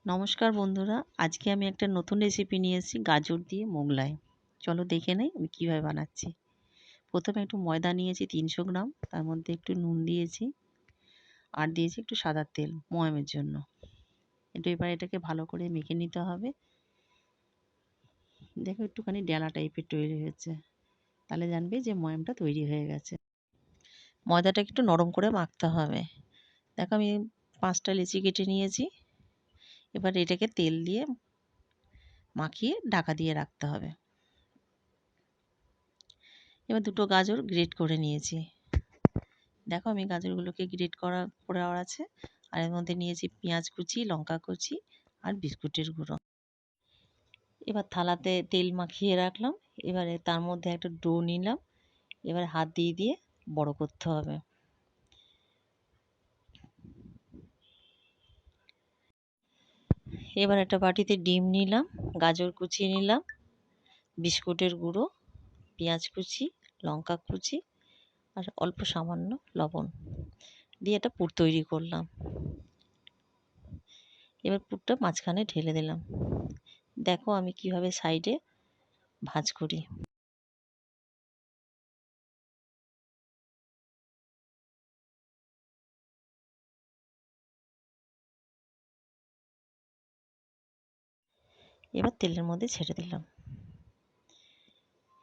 নমস্কার বন্ধুরা, আজকে আমি একটা নতুন রেসিপি নিয়ে এসেছি গাজর দিয়ে মোগলাই। চলো দেখে নেই আমি কীভাবে বানাচ্ছি। প্রথমে একটু ময়দা নিয়েছি 300 গ্রাম, তার মধ্যে একটু নুন দিয়েছি আর দিয়েছি একটু সাদা তেল ময়ামের জন্য। এবার এটাকে ভালো করে মেখে নিতে হবে। দেখো একটুখানি ডেলা টাইপের তৈরি হয়েছে, তাহলে জানবে যে ময়ামটা তৈরি হয়ে গেছে। ময়দাটা একটু নরম করে মাখতে হবে। দেখো আমি 5টা লেচি কেটে নিয়েছি। এবার এটাকে তেল দিয়ে মাখিয়ে ঢাকা দিয়ে রাখতে হবে। এবার দুটো গাজর গ্রেট করে নিয়েছি। দেখো আমি গাজরগুলোকে গ্রেট করে আছে। আর এর মধ্যে নিয়েছি পেঁয়াজ কুচি, লঙ্কা কুচি আর বিস্কুটের গুঁড়ো। এবার থালাতে তেল মাখিয়ে রাখলাম। এবারে তার মধ্যে একটা ডো নিলাম। এবার হাত দিয়ে দিয়ে বড় করতে হবে। এবার একটা বাটিতে ডিম নিলাম, গাজর কুচি নিলাম, বিস্কুটের গুঁড়ো, পেঁয়াজ কুচি, লঙ্কা কুচি আর অল্প সামান্য লবণ দিয়ে একটা পুর তৈরি করলাম। এবার পুরটা মাঝখানে ঢেলে দিলাম। দেখো আমি কিভাবে সাইডে ভাঁজ করি। এবার তেলের মধ্যে ছেড়ে দিলাম।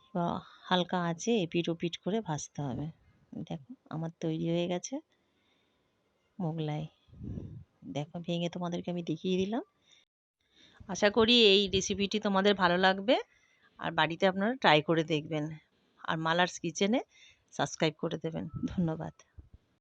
এবার হালকা আঁচে এপিট ওপিট করে ভাজতে হবে। দেখো আমার তৈরি হয়ে গেছে মোগলাই। দেখো ভেঙে তোমাদেরকে আমি দেখিয়ে দিলাম। আশা করি এই রেসিপিটি তোমাদের ভালো লাগবে আর বাড়িতে আপনারা ট্রাই করে দেখবেন। আর মালার্স কিচেনে সাবস্ক্রাইব করে দেবেন। ধন্যবাদ।